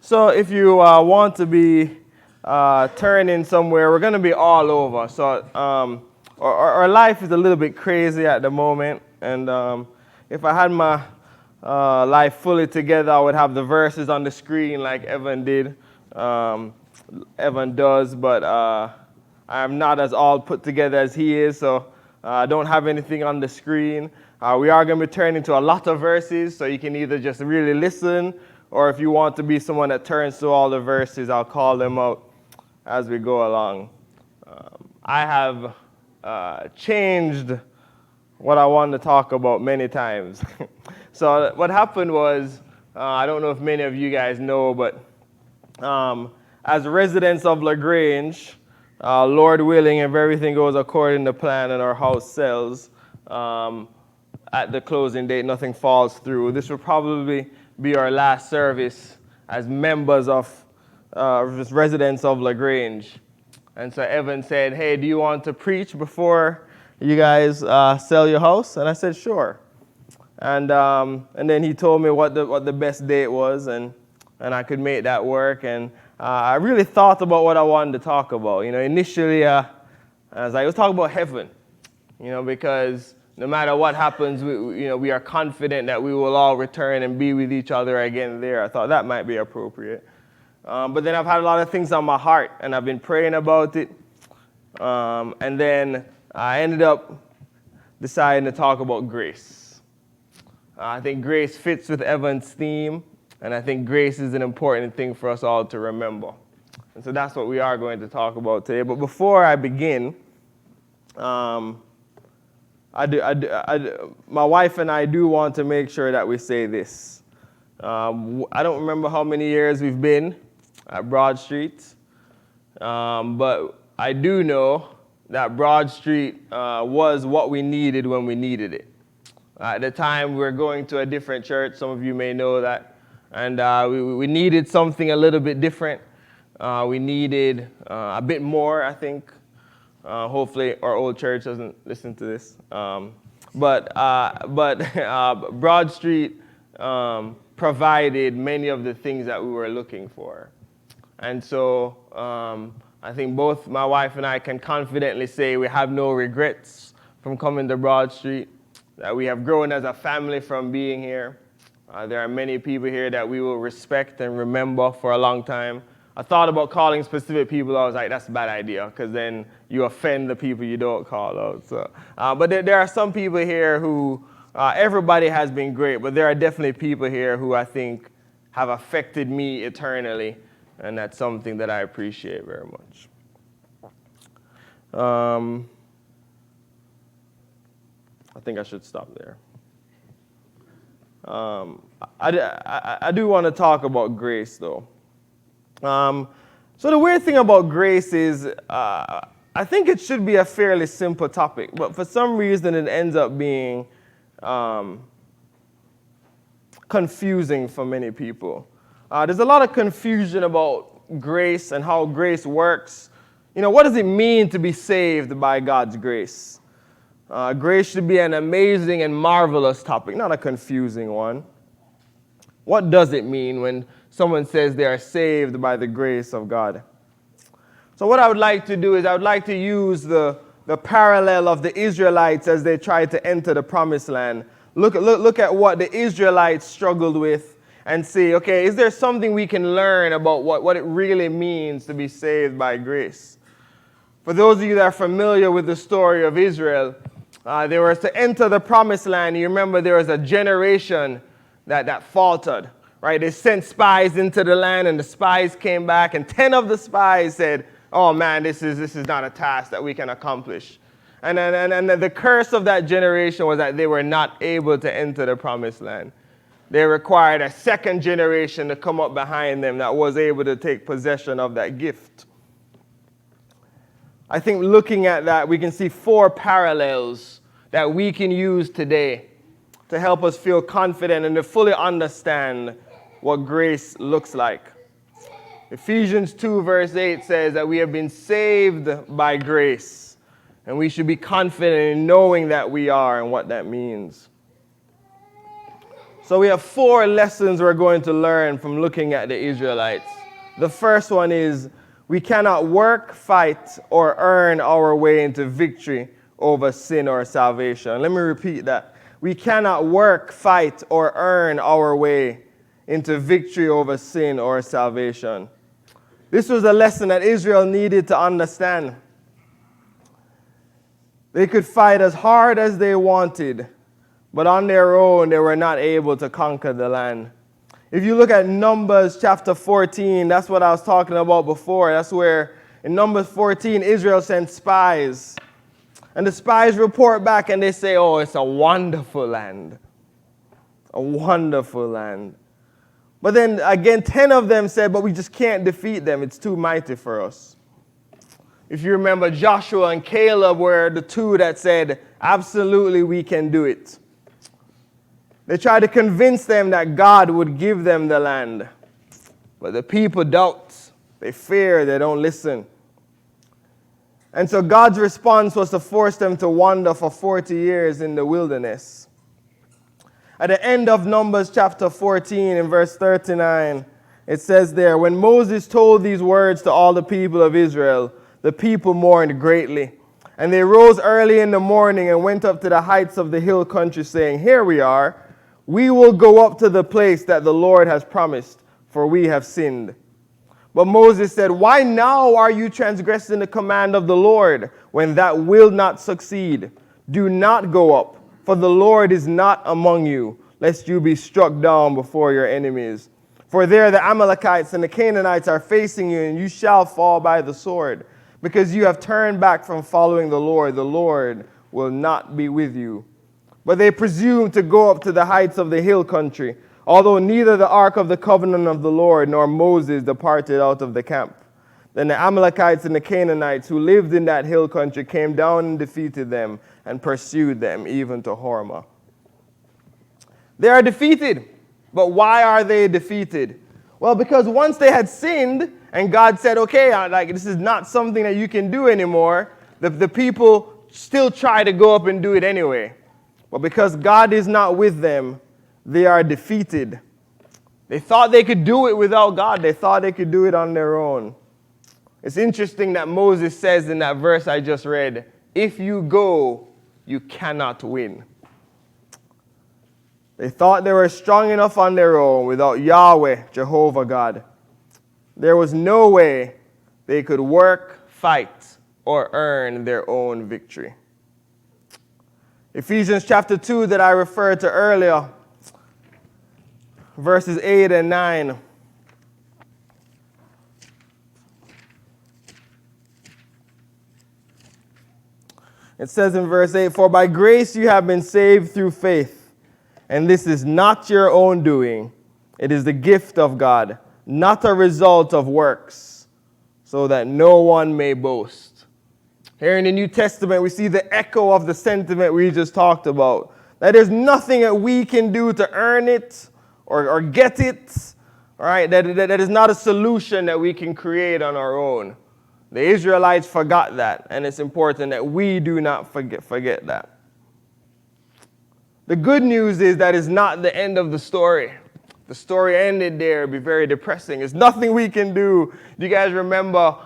So if you want to be turning somewhere, we're going to be all over. So our life is a little bit crazy at the moment. And if I had my life fully together, I would have the verses on the screen like Evan did. Evan does, but I'm not as all put together as he is, so I don't have anything on the screen. We are going to be turning to a lot of verses, so you can either just really listen, or if you want to be someone that turns to all the verses, I'll call them out as we go along. I have changed what I wanted to talk about many times. So what happened was, I don't know if many of you guys know, but as residents of LaGrange, Lord willing, if everything goes according to plan and our house sells, at the closing date, nothing falls through, this will probably be our last service as members of residents of LaGrange. And so Evan said, hey, do you want to preach before you guys sell your house? And I said, sure. And then he told me what the best date was, and I could make that work. And I really thought about what I wanted to talk about. You know, initially, I was like, let's talk about heaven. You know, because no matter what happens, we are confident that we will all return and be with each other again there. I thought that might be appropriate. But then I've had a lot of things on my heart, and I've been praying about it. And then I ended up deciding to talk about grace. I think grace fits with Evan's theme, and I think grace is an important thing for us all to remember. And so that's what we are going to talk about today. But before I begin, my wife and I do want to make sure that we say this. I don't remember how many years we've been at Broad Street, but I do know that Broad Street was what we needed when we needed it. At the time, we were going to a different church. Some of you may know that. And we needed something a little bit different. We needed a bit more, I think. Hopefully our old church doesn't listen to this. But Broad Street provided many of the things that we were looking for. And so I think both my wife and I can confidently say we have no regrets from coming to Broad Street, that we have grown as a family from being here. There are many people here that we will respect and remember for a long time. I thought about calling specific people. I was like, that's a bad idea, because then you offend the people you don't call out. So, but there are some people here who, everybody has been great, but there are definitely people here who I think have affected me eternally, and that's something that I appreciate very much. I think I should stop there. I do want to talk about grace, though. So the weird thing about grace is I think it should be a fairly simple topic, but for some reason it ends up being confusing for many people. There's a lot of confusion about grace and how grace works. You know, what does it mean to be saved by God's grace? Grace should be an amazing and marvelous topic, not a confusing one. What does it mean when someone says they are saved by the grace of God? So what I would like to do is I would like to use the parallel of the Israelites as they tried to enter the promised land. Look at what the Israelites struggled with and see, okay, is there something we can learn about what it really means to be saved by grace? For those of you that are familiar with the story of Israel, they were to enter the promised land. You remember there was a generation that faltered, right? They sent spies into the land, and the spies came back, and 10 of the spies said, oh man, this is not a task that we can accomplish. And the curse of that generation was that they were not able to enter the promised land. They required a second generation to come up behind them that was able to take possession of that gift. I think looking at that, we can see 4 parallels that we can use today to help us feel confident and to fully understand what grace looks like. Ephesians 2 verse 8 says that we have been saved by grace, and we should be confident in knowing that we are and what that means. So we have 4 lessons we're going to learn from looking at the Israelites. The first one is we cannot work, fight, or earn our way into victory over sin or salvation. Let me repeat that. We cannot work, fight, or earn our way into victory over sin or salvation. This was a lesson that Israel needed to understand. They could fight as hard as they wanted, but on their own, they were not able to conquer the land. If you look at Numbers chapter 14, that's what I was talking about before. That's where in Numbers 14, Israel sent spies. And the spies report back and they say, oh, it's a wonderful land. A wonderful land. But then again, 10 of them said, but we just can't defeat them. It's too mighty for us. If you remember, Joshua and Caleb were the 2 that said, absolutely, we can do it. They tried to convince them that God would give them the land. But the people doubt. They fear. They don't listen. And so God's response was to force them to wander for 40 years in the wilderness. At the end of Numbers chapter 14 in verse 39, it says there, when Moses told these words to all the people of Israel, the people mourned greatly. And they rose early in the morning and went up to the heights of the hill country, saying, here we are. We will go up to the place that the Lord has promised, for we have sinned. But Moses said, why now are you transgressing the command of the Lord, when that will not succeed? Do not go up, for the Lord is not among you, lest you be struck down before your enemies. For there the Amalekites and the Canaanites are facing you, and you shall fall by the sword. Because you have turned back from following the Lord will not be with you. But they presumed to go up to the heights of the hill country, although neither the ark of the covenant of the Lord nor Moses departed out of the camp. Then the Amalekites and the Canaanites who lived in that hill country came down and defeated them and pursued them even to Hormah. They are defeated. But why are they defeated? Well, because once they had sinned and God said, okay, this is not something that you can do anymore, the people still try to go up and do it anyway. But because God is not with them, they are defeated. They thought they could do it without God. They thought they could do it on their own. It's interesting that Moses says in that verse I just read, if you go, you cannot win. They thought they were strong enough on their own without Yahweh, Jehovah God. There was no way they could work, fight, or earn their own victory. Ephesians chapter 2 that I referred to earlier, verses 8 and 9. It says in verse 8, for by grace you have been saved through faith, and this is not your own doing. It is the gift of God, not a result of works, so that no one may boast. Here in the New Testament, we see the echo of the sentiment we just talked about. That there's nothing that we can do to earn it or get it. All right? That is not a solution that we can create on our own. The Israelites forgot that, and it's important that we do not forget that. The good news is that it's not the end of the story. The story ended there. It'd be very depressing. There's nothing we can do. Do you guys remember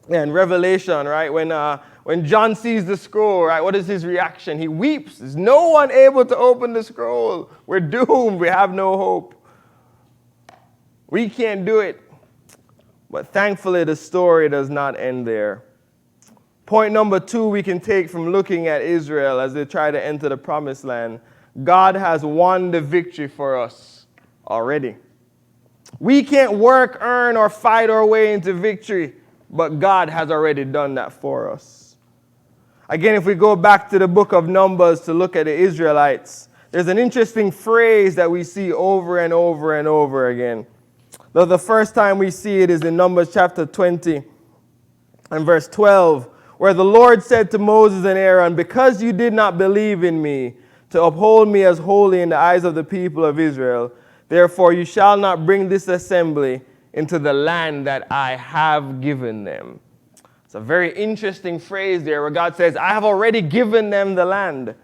in Revelation, right? When John sees the scroll, right? What is his reaction? He weeps. There's no one able to open the scroll. We're doomed. We have no hope. We can't do it. But thankfully, the story does not end there. Point number 2 we can take from looking at Israel as they try to enter the promised land. God has won the victory for us already. We can't work, earn, or fight our way into victory, but God has already done that for us. Again, if we go back to the book of Numbers to look at the Israelites, there's an interesting phrase that we see over and over and over again. The first time we see it is in Numbers chapter 20 and verse 12, where the Lord said to Moses and Aaron, because you did not believe in me to uphold me as holy in the eyes of the people of Israel, therefore you shall not bring this assembly into the land that I have given them. It's a very interesting phrase there where God says, I have already given them the land.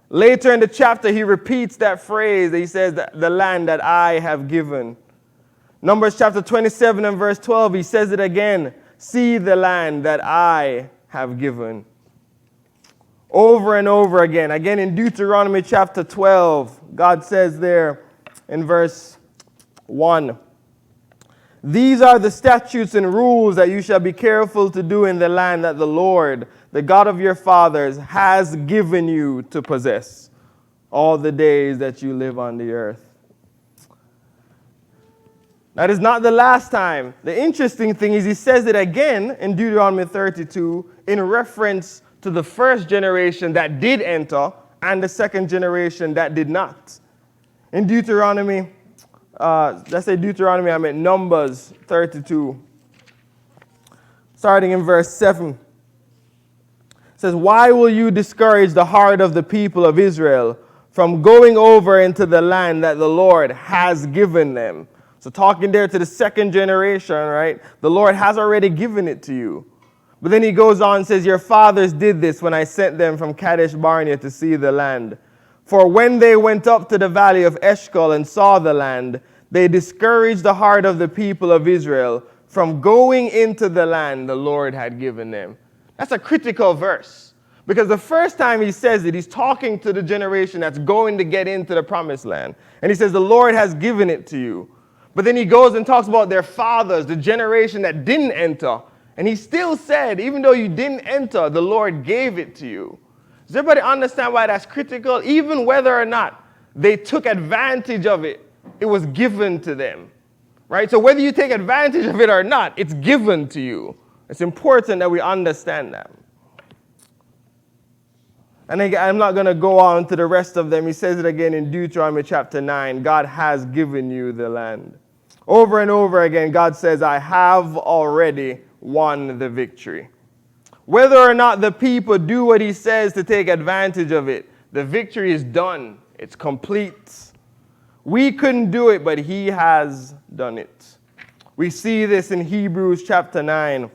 Later in the chapter, he repeats that phrase. He says, the land that I have given. Numbers chapter 27 and verse 12, he says it again. See the land that I have given. Over and over again. Again in Deuteronomy chapter 12, God says there in verse 1, these are the statutes and rules that you shall be careful to do in the land that the Lord, the God of your fathers, has given you to possess all the days that you live on the earth. That is not the last time. The interesting thing is he says it again in Deuteronomy 32 in reference to the first generation that did enter and the second generation that did not. In Deuteronomy, I meant Numbers 32, starting in verse 7. It says, why will you discourage the heart of the people of Israel from going over into the land that the Lord has given them? So talking there to the second generation, right? The Lord has already given it to you. But then he goes on and says, your fathers did this when I sent them from Kadesh Barnea to see the land. For when they went up to the valley of Eshcol and saw the land, they discouraged the heart of the people of Israel from going into the land the Lord had given them. That's a critical verse. Because the first time he says it, he's talking to the generation that's going to get into the promised land. And he says, the Lord has given it to you. But then he goes and talks about their fathers, the generation that didn't enter. And he still said, even though you didn't enter, the Lord gave it to you. Does everybody understand why that's critical? Even whether or not they took advantage of it, it was given to them. Right? So whether you take advantage of it or not, it's given to you. It's important that we understand that. And I'm not going to go on to the rest of them. He says it again in Deuteronomy chapter 9. God has given you the land. Over and over again, God says, I have already won the victory. Whether or not the people do what he says to take advantage of it, the victory is done. It's complete. We couldn't do it, but he has done it. We see this in Hebrews chapter 9.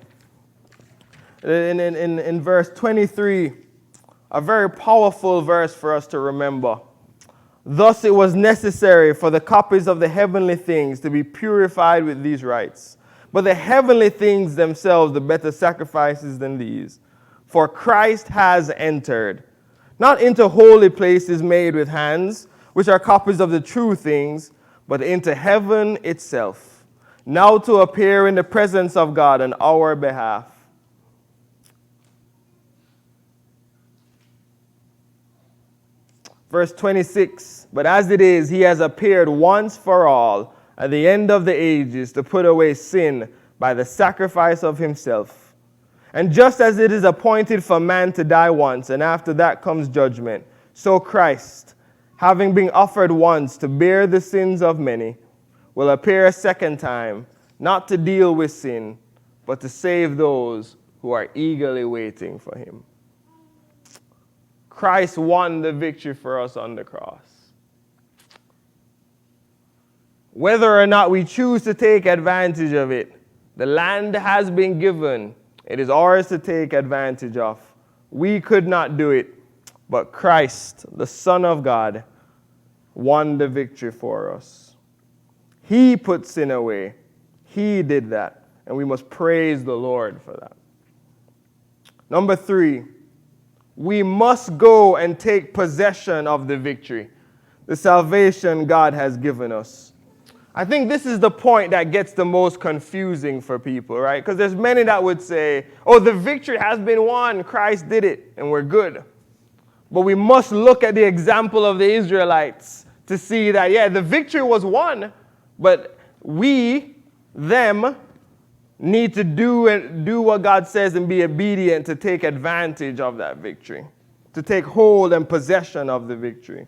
In verse 23, a very powerful verse for us to remember. Thus it was necessary for the copies of the heavenly things to be purified with these rites. But the heavenly things themselves, the better sacrifices than these. For Christ has entered, not into holy places made with hands, which are copies of the true things, but into heaven itself, now to appear in the presence of God on our behalf. Verse 26, but as it is, he has appeared once for all at the end of the ages to put away sin by the sacrifice of himself. And just as it is appointed for man to die once, and after that comes judgment, so Christ, having been offered once to bear the sins of many, will appear a second time, not to deal with sin, but to save those who are eagerly waiting for him. Christ won the victory for us on the cross. Whether or not we choose to take advantage of it, the land has been given. It is ours to take advantage of. We could not do it, but Christ, the Son of God, won the victory for us. He put sin away. He did that, and we must praise the Lord for that. Number 3, we must go and take possession of the victory, the salvation God has given us. I think this is the point that gets the most confusing for people, right? Because there's many that would say, oh, the victory has been won. Christ did it, and we're good. But we must look at the example of the Israelites to see that, yeah, the victory was won, but we, them, need to do what God says and be obedient to take advantage of that victory, to take hold and possession of the victory.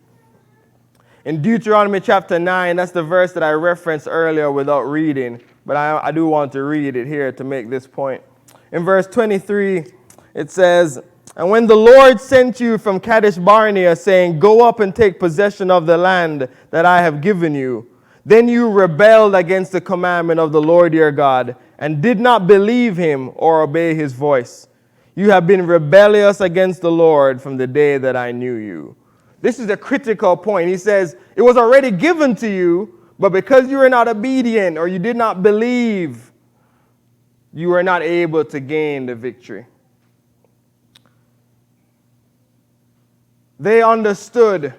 In Deuteronomy chapter 9, that's the verse that I referenced earlier without reading, but I do want to read it here to make this point. In verse 23, it says, and when the Lord sent you from Kadesh Barnea, saying, go up and take possession of the land that I have given you, then you rebelled against the commandment of the Lord your God, and did not believe him or obey his voice. You have been rebellious against the Lord from the day that I knew you. This is a critical point. He says, it was already given to you, but because you were not obedient or you did not believe, you were not able to gain the victory. They understood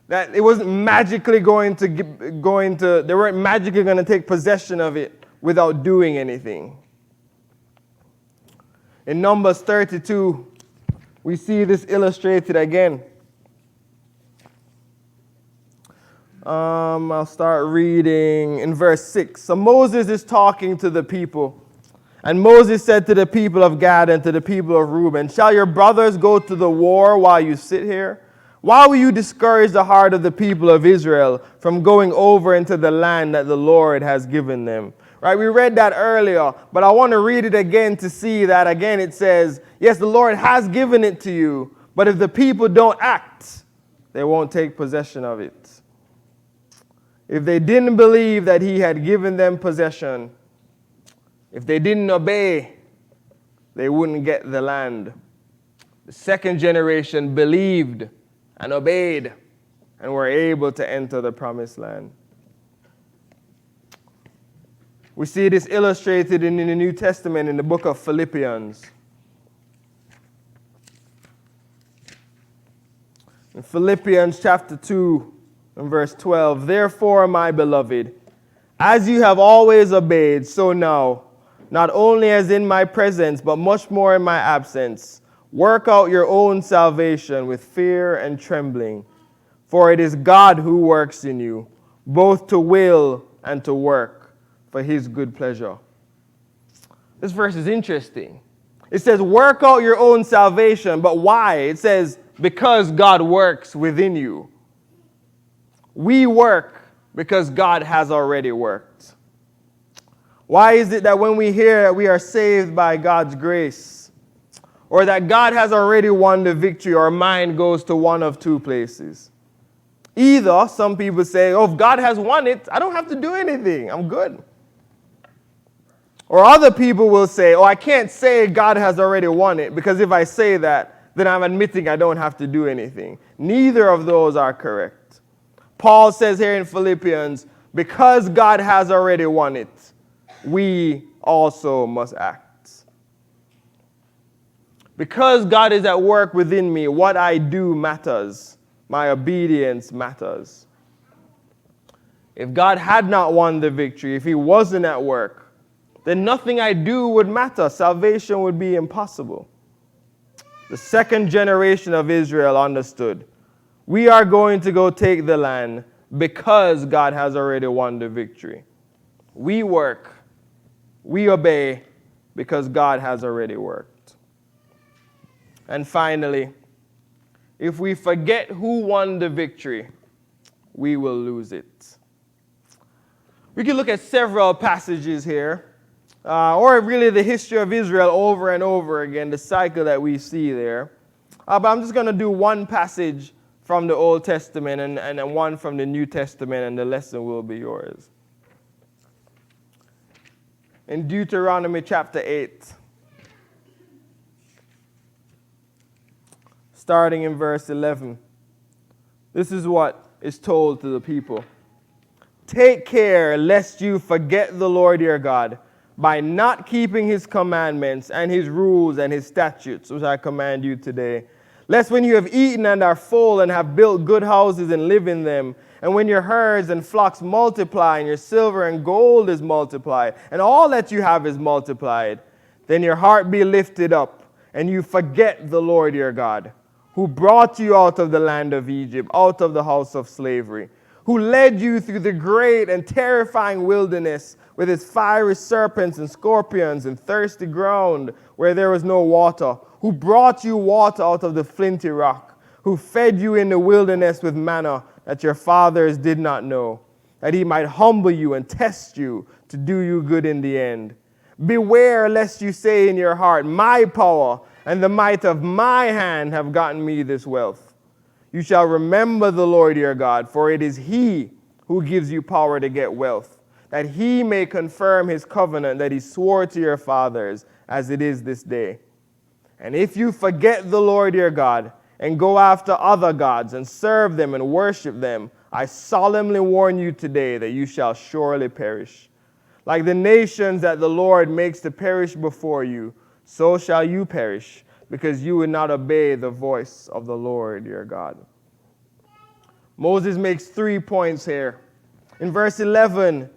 that it wasn't magically they weren't magically going to take possession of it without doing anything. In Numbers 32, we see this illustrated again. I'll start reading in verse 6. So Moses is talking to the people. And Moses said to the people of Gad and to the people of Reuben, shall your brothers go to the war while you sit here? Why will you discourage the heart of the people of Israel from going over into the land that the Lord has given them? Right, we read that earlier, but I want to read it again to see that again it says, yes, the Lord has given it to you, but if the people don't act, they won't take possession of it. If they didn't believe that he had given them possession, if they didn't obey, they wouldn't get the land. The second generation believed and obeyed and were able to enter the promised land. We see this illustrated in the New Testament in the book of Philippians. In Philippians chapter 2 and verse 12, therefore, my beloved, as you have always obeyed, so now, not only as in my presence, but much more in my absence, work out your own salvation with fear and trembling. For it is God who works in you, both to will and to work for his good pleasure. This verse is interesting. It says, work out your own salvation, but why? It says, because God works within you. We work because God has already worked. Why is it that when we hear that we are saved by God's grace, or that God has already won the victory, our mind goes to one of two places? Either some people say, oh, if God has won it, I don't have to do anything, I'm good. Or other people will say, oh, I can't say God has already won it, because if I say that, then I'm admitting I don't have to do anything. Neither of those are correct. Paul says here in Philippians, because God has already won it, we also must act. Because God is at work within me, what I do matters. My obedience matters. If God had not won the victory, if he wasn't at work, then nothing I do would matter. Salvation would be impossible. The second generation of Israel understood, we are going to go take the land because God has already won the victory. We work, we obey because God has already worked. And finally, if we forget who won the victory, we will lose it. We can look at several passages here, or really the history of Israel over and over again, the cycle that we see there. But I'm just going to do one passage from the Old Testament and one from the New Testament, and the lesson will be yours. In Deuteronomy Chapter 8, starting in verse 11, this is what is told to the people. Take care lest you forget the Lord your God by not keeping his commandments and his rules and his statutes, which I command you today. Lest when you have eaten and are full and have built good houses and live in them, and when your herds and flocks multiply and your silver and gold is multiplied, and all that you have is multiplied, then your heart be lifted up, and you forget the Lord your God, who brought you out of the land of Egypt, out of the house of slavery, who led you through the great and terrifying wilderness with its fiery serpents and scorpions and thirsty ground where there was no water, who brought you water out of the flinty rock, who fed you in the wilderness with manna that your fathers did not know, that he might humble you and test you to do you good in the end. Beware lest you say in your heart, my power and the might of my hand have gotten me this wealth. You shall remember the Lord your God, for it is he who gives you power to get wealth, that he may confirm his covenant that he swore to your fathers, as it is this day. And if you forget the Lord your God, and go after other gods and serve them and worship them, I solemnly warn you today that you shall surely perish. Like the nations that the Lord makes to perish before you, so shall you perish, because you would not obey the voice of the Lord your God. Moses makes 3 points here. In verse 11,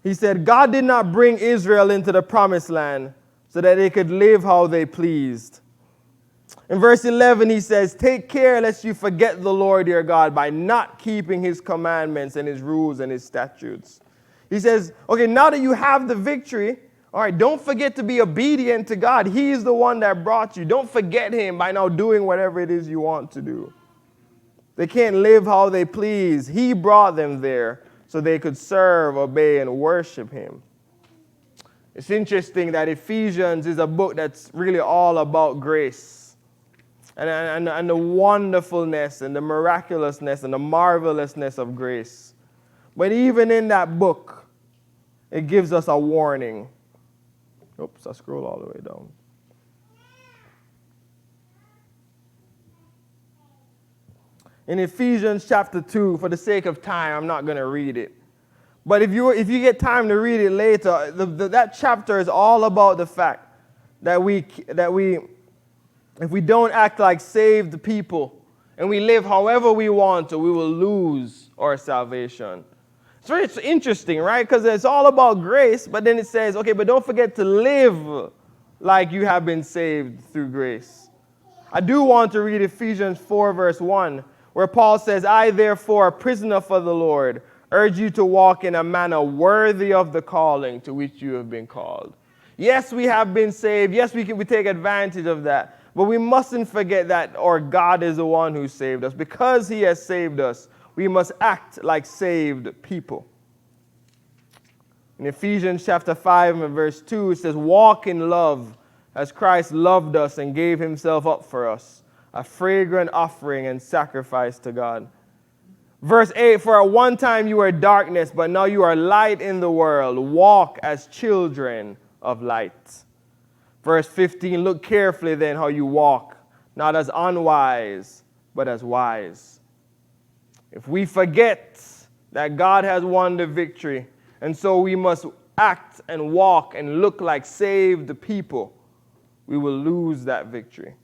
he said, God did not bring Israel into the promised land so that they could live how they pleased. In verse 11, he says, take care lest you forget the Lord your God by not keeping his commandments and his rules and his statutes. He says, okay, now that you have the victory, all right, don't forget to be obedient to God. He is the one that brought you. Don't forget him by now doing whatever it is you want to do. They can't live how they please. He brought them there so they could serve, obey, and worship him. It's interesting that Ephesians is a book that's really all about grace and the wonderfulness and the miraculousness and the marvelousness of grace. But even in that book, it gives us a warning. Oops, I scroll all the way down. In Ephesians chapter 2, for the sake of time, I'm not going to read it. But if you get time to read it later, that chapter is all about the fact that if we don't act like saved people and we live however we want to, we will lose our salvation. So it's interesting, right? Because it's all about grace, but then it says, okay, but don't forget to live like you have been saved through grace. I do want to read Ephesians 4, verse 1, where Paul says, I, therefore, a prisoner for the Lord, urge you to walk in a manner worthy of the calling to which you have been called. Yes, we have been saved. Yes, we take advantage of that. But we mustn't forget that our God is the one who saved us. Because he has saved us, we must act like saved people. In Ephesians chapter 5 and verse 2, it says, walk in love as Christ loved us and gave himself up for us, a fragrant offering and sacrifice to God. Verse 8, for at one time you were darkness, but now you are light in the world. Walk as children of light. Verse 15, look carefully then how you walk, not as unwise, but as wise. If we forget that God has won the victory, and so we must act and walk and look like saved people, we will lose that victory.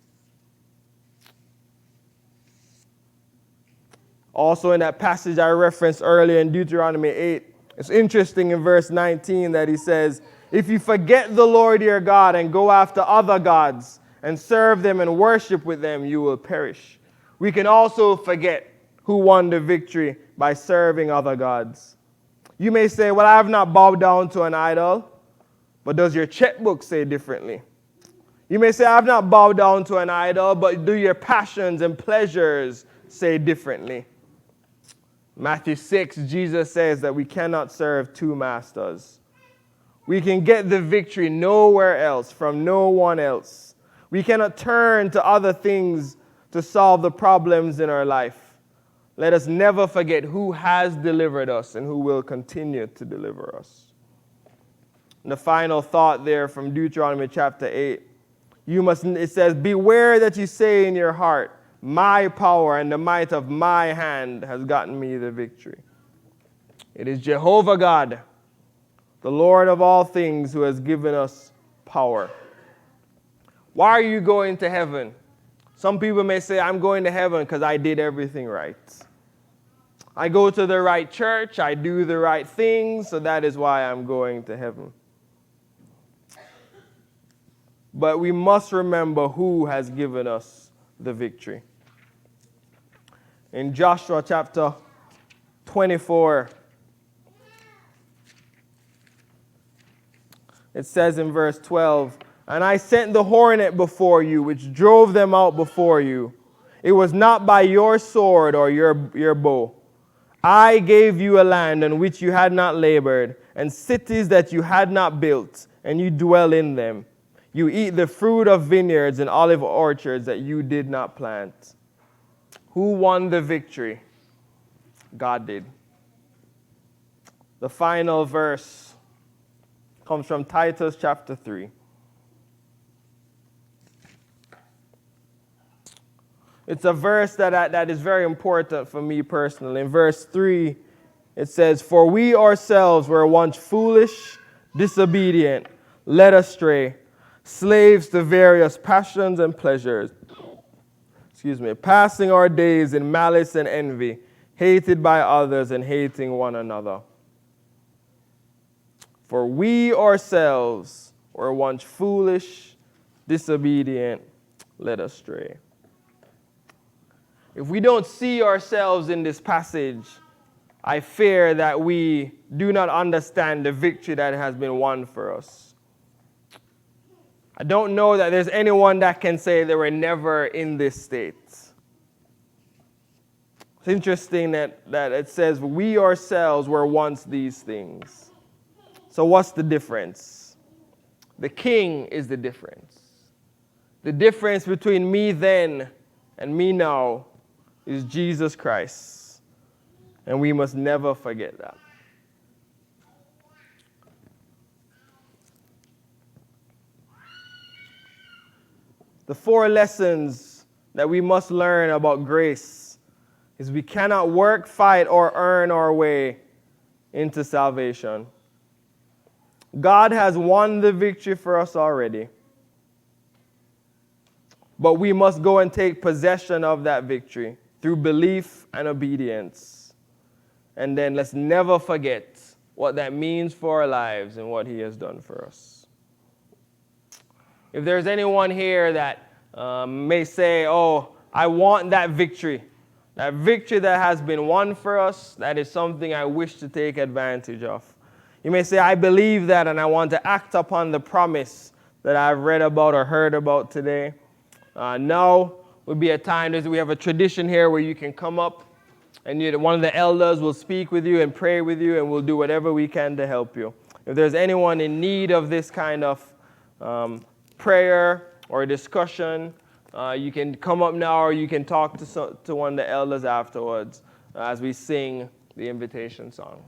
Also in that passage I referenced earlier in Deuteronomy 8, it's interesting in verse 19 that he says, if you forget the Lord your God and go after other gods and serve them and worship with them, you will perish. We can also forget who won the victory by serving other gods. You may say, well, I have not bowed down to an idol, but does your checkbook say differently? You may say, I have not bowed down to an idol, but do your passions and pleasures say differently? Matthew 6, Jesus says that we cannot serve two masters. We can get the victory nowhere else, from no one else. We cannot turn to other things to solve the problems in our life. Let us never forget who has delivered us and who will continue to deliver us. And the final thought there from Deuteronomy chapter 8, it says, beware that you say in your heart, my power and the might of my hand has gotten me the victory. It is Jehovah God, the Lord of all things, who has given us power. Why are you going to heaven? Some people may say, I'm going to heaven because I did everything right. I go to the right church, I do the right things, so that is why I'm going to heaven. But we must remember who has given us the victory. In Joshua chapter 24, it says in verse 12, and I sent the hornet before you, which drove them out before you. It was not by your sword or your bow. I gave you a land on which you had not labored, and cities that you had not built, and you dwell in them. You eat the fruit of vineyards and olive orchards that you did not plant. Who won the victory? God did. The final verse comes from Titus chapter 3. 3. It's a verse that is very important for me personally. In verse 3, it says, "For we ourselves were once foolish, disobedient, led astray, slaves to various passions and pleasures, passing our days in malice and envy, hated by others and hating one another. For we ourselves were once foolish, disobedient, led astray." If we don't see ourselves in this passage, I fear that we do not understand the victory that has been won for us. I don't know that there's anyone that can say they were never in this state. It's interesting that it says we ourselves were once these things. So what's the difference? The King is the difference. The difference between me then and me now is Jesus Christ. And we must never forget that. The 4 lessons that we must learn about grace is we cannot work, fight, or earn our way into salvation. God has won the victory for us already. But we must go and take possession of that victory through belief and obedience. And then let's never forget what that means for our lives and what He has done for us. If there's anyone here that may say, "Oh, I want that victory that has been won for us, that is something I wish to take advantage of." You may say, "I believe that and I want to act upon the promise that I've read about or heard about today." Now would be a time, we have a tradition here where you can come up and one of the elders will speak with you and pray with you, and we'll do whatever we can to help you. If there's anyone in need of this kind of prayer or discussion, you can come up now, or you can talk to one of the elders afterwards as we sing the invitation song.